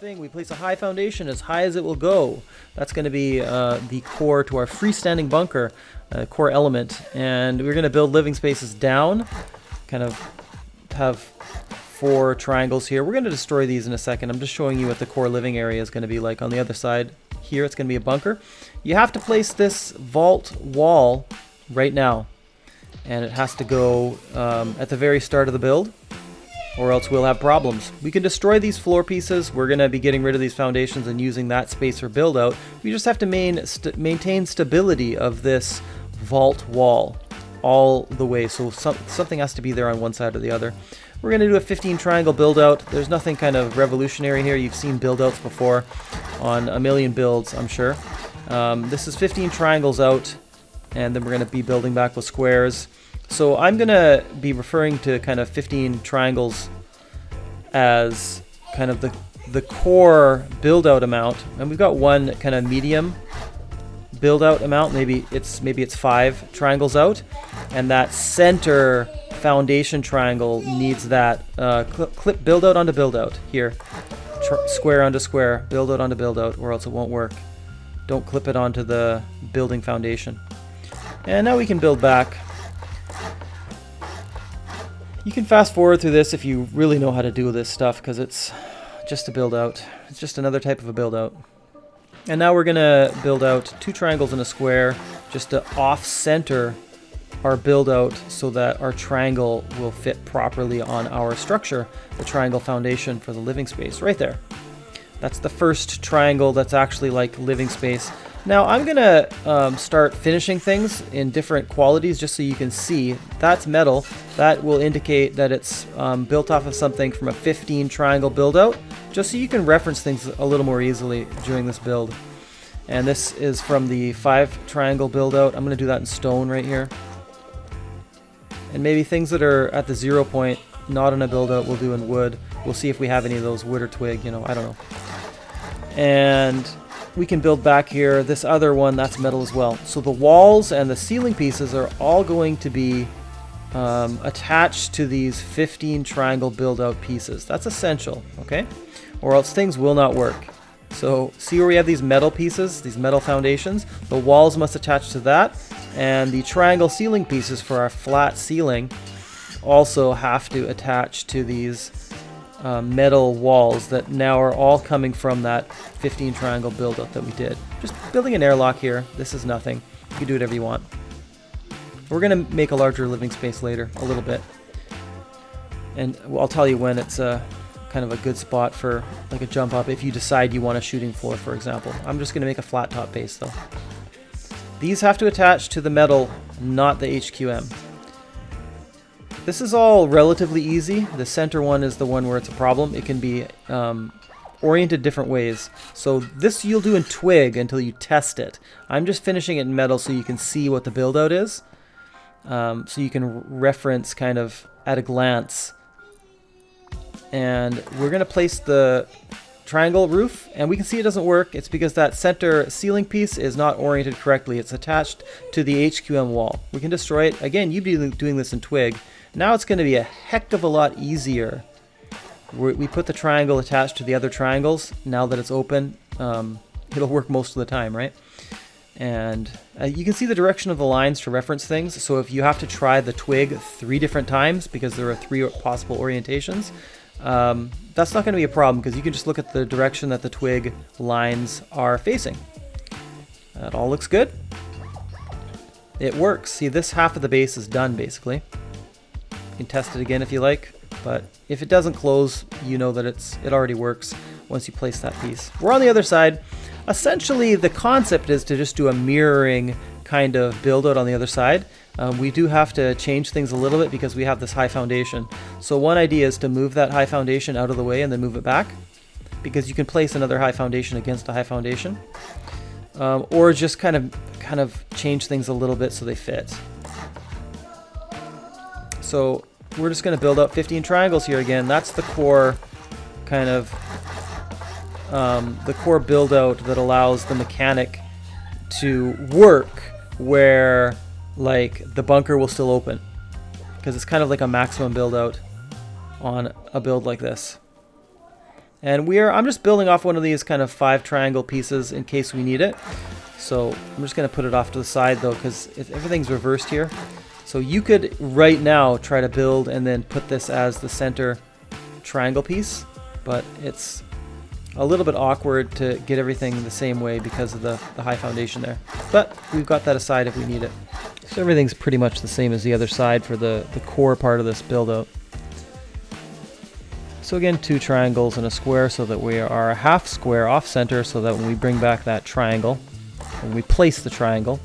Thing, we place a high foundation as high as it will go. That's going to be the core to our freestanding bunker, core element, and we're going to build living spaces down, kind of have 4 triangles here. We're going to destroy these in a second. I'm just showing you what the core living area is going to be like. On the other side here, it's going to be a bunker. You have to place this vault wall right now, and it has to go at the very start of the build, or else we'll have problems. We can destroy these floor pieces. We're going to be getting rid of these foundations and using that space for build out. We just have to maintain stability of this vault wall all the way. So something has to be there on one side or the other. We're going to do a 15 triangle build out. There's nothing kind of revolutionary here. You've seen build outs before on a million builds, I'm sure. This is 15 triangles out, and then we're going to be building back with squares. So I'm going to be referring to kind of 15 triangles as kind of the core build out amount, and we've got one kind of medium build out amount. Maybe it's 5 triangles out, and that center foundation triangle needs that clip build out onto build out here, square onto square, build out onto build out, or else it won't work. Don't clip it onto the building foundation. And now we can build back. You can fast forward through this if you really know how to do this stuff, because it's just a build out. It's just another type of a build out. And now we're going to build out 2 triangles and a square just to off-center our build out so that our triangle will fit properly on our structure, the triangle foundation for the living space right there. That's the first triangle that's actually like living space. Now I'm gonna start finishing things in different qualities just so you can see. That's metal. That will indicate that it's built off of something from a 15 triangle build out, just so you can reference things a little more easily during this build. And this is from the 5 triangle build out. I'm gonna do that in stone right here. And maybe things that are at the 0 point, not in a build out, we'll do in wood. We'll see if we have any of those, wood or twig, you know, I don't know. And we can build back here. This other one, that's metal as well. So the walls and the ceiling pieces are all going to be attached to these 15 triangle build out pieces. That's essential, okay? Or else things will not work. So see where we have these metal pieces, these metal foundations? The walls must attach to that, and the triangle ceiling pieces for our flat ceiling also have to attach to these metal walls that now are all coming from that 15 triangle build out that we did. Just building an airlock here. This is nothing. You can do whatever you want. We're going to make a larger living space later, a little bit. And I'll tell you when it's kind of a good spot for like a jump up if you decide you want a shooting floor, for example. I'm just going to make a flat top base though. These have to attach to the metal, not the HQM. This is all relatively easy. The center one is the one where it's a problem. It can be oriented different ways. So this you'll do in twig until you test it. I'm just finishing it in metal so you can see what the build out is. So you can reference kind of at a glance. And we're going to place the triangle roof, and we can see it doesn't work. It's because that center ceiling piece is not oriented correctly. It's attached to the HQM wall. We can destroy it. Again, you'd be doing this in twig. Now it's going to be a heck of a lot easier. We put the triangle attached to the other triangles. Now that it's open, it'll work most of the time, right? And you can see the direction of the lines to reference things. So if you have to try the twig 3 different times because there are 3 possible orientations, that's not going to be a problem because you can just look at the direction that the twig lines are facing. That all looks good. It works. See, this half of the base is done basically. You can test it again if you like, but if it doesn't close, you know that it already works once you place that piece. We're on the other side. Essentially, the concept is to just do a mirroring kind of build out on the other side. we do have to change things a little bit because we have this high foundation. So one idea is to move that high foundation out of the way and then move it back, because you can place another high foundation against a high foundation, or just kind of change things a little bit so they fit. So we're just going to build up 15 triangles here again. That's the core kind of the core build out that allows the mechanic to work where like the bunker will still open, because it's kind of like a maximum build out on a build like this. And I'm just building off one of these kind of 5 triangle pieces in case we need it. So I'm just going to put it off to the side though, because everything's reversed here. So you could right now try to build and then put this as the center triangle piece, but it's a little bit awkward to get everything the same way because of the high foundation there. But we've got that aside if we need it. So everything's pretty much the same as the other side for the core part of this build out. So again, 2 triangles and a square so that we are a half square off center, so that when we bring back that triangle, when we place the triangle,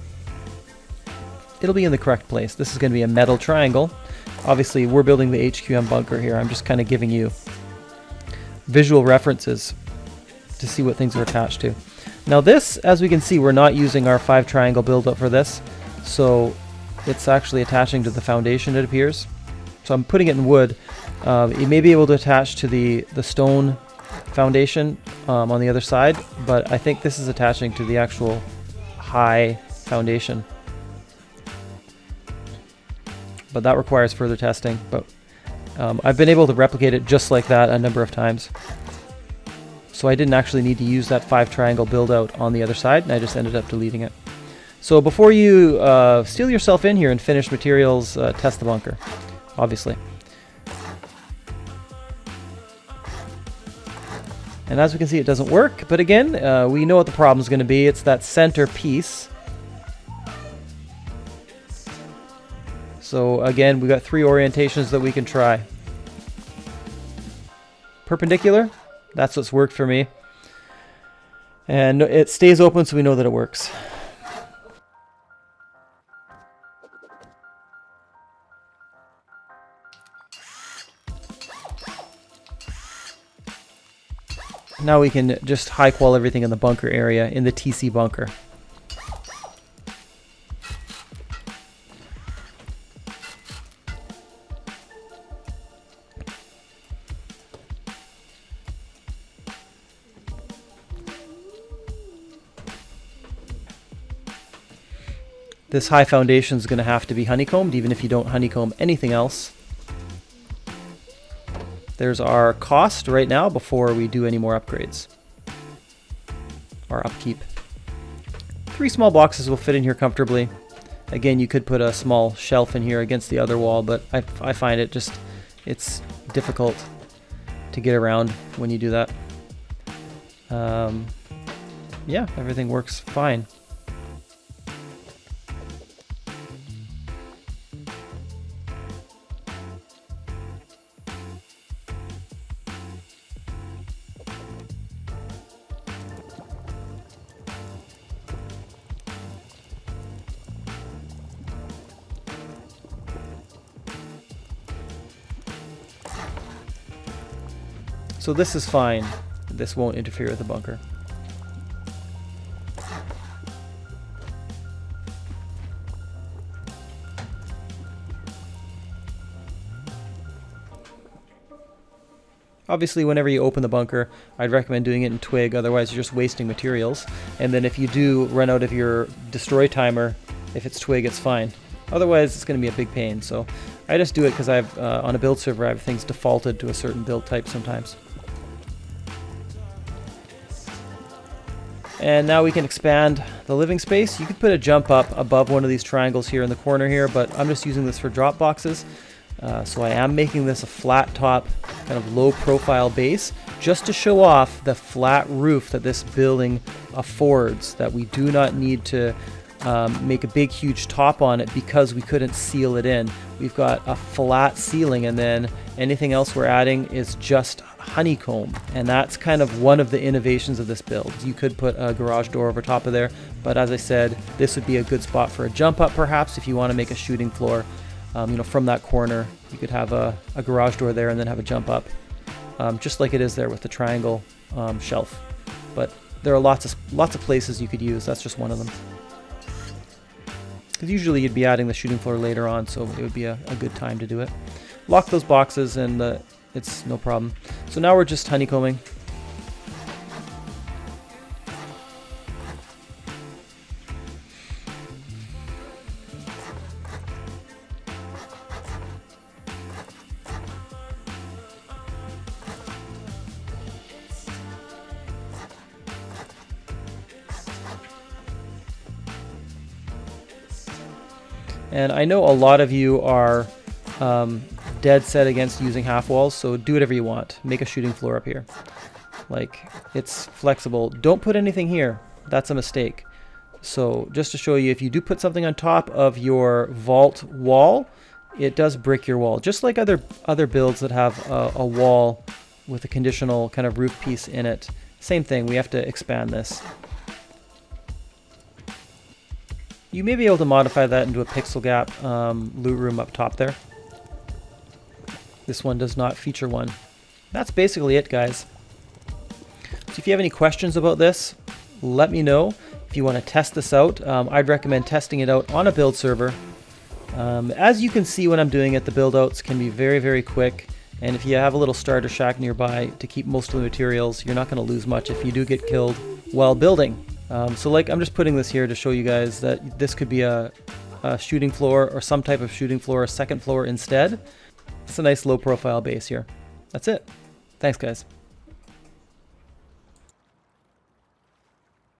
it'll be in the correct place. This is going to be a metal triangle. Obviously, we're building the HQM bunker here. I'm just kind of giving you visual references to see what things are attached to. Now this, as we can see, we're not using our 5 triangle build-up for this, so it's actually attaching to the foundation, it appears. So I'm putting it in wood. You may be able to attach to the stone foundation on the other side, but I think this is attaching to the actual high foundation. But that requires further testing. But I've been able to replicate it just like that a number of times. So I didn't actually need to use that 5 triangle build out on the other side, and I just ended up deleting it. So before you steal yourself in here and finish materials, test the bunker, obviously. And as we can see, it doesn't work. But again, we know what the problem is going to be. It's that center piece. So again, we've got 3 orientations that we can try. Perpendicular, that's what's worked for me. And it stays open, so we know that it works. Now we can just high qual everything in the bunker area, in the TC bunker. This high foundation is going to have to be honeycombed, even if you don't honeycomb anything else. There's our cost right now before we do any more upgrades. Or upkeep. 3 small boxes will fit in here comfortably. Again, you could put a small shelf in here against the other wall, but I find it's difficult to get around when you do that. Yeah, everything works fine. So this is fine. This won't interfere with the bunker. Obviously, whenever you open the bunker, I'd recommend doing it in twig, otherwise you're just wasting materials. And then if you do run out of your destroy timer, if it's twig, it's fine. Otherwise, it's going to be a big pain. So I just do it because I've on a build server, I have things defaulted to a certain build type sometimes. And now we can expand the living space. You could put a jump up above one of these triangles here in the corner here, but I'm just using this for drop boxes. So I am making this a flat top, kind of low profile base, just to show off the flat roof that this building affords, that we do not need to make a big huge top on it because we couldn't seal it in. We've got a flat ceiling, and then anything else we're adding is just honeycomb, and that's kind of one of the innovations of this build. You could put a garage door over top of there, but as I said, this would be a good spot for a jump up perhaps if you want to make a shooting floor. You know, from that corner you could have a garage door there and then have a jump up, just like it is there with the triangle shelf. But there are lots of places you could use. That's just one of them. Because usually you'd be adding the shooting floor later on, so it would be a good time to do it. Lock those boxes and it's no problem. So now we're just honeycombing. And I know a lot of you are dead set against using half walls, so do whatever you want. Make a shooting floor up here. Like, it's flexible. Don't put anything here. That's a mistake. So just to show you, if you do put something on top of your vault wall, it does brick your wall. Just like other builds that have a wall with a conditional kind of roof piece in it. Same thing, we have to expand this. You may be able to modify that into a pixel gap loot room up top there. This one does not feature one. That's basically it, guys. So if you have any questions about this, let me know. If you want to test this out, I'd recommend testing it out on a build server. As you can see when I'm doing it, the build outs can be very, very quick. And if you have a little starter shack nearby to keep most of the materials, you're not going to lose much if you do get killed while building. So like, I'm just putting this here to show you guys that this could be a shooting floor or some type of shooting floor, a second floor instead. It's a nice low profile base here. That's it. Thanks, guys.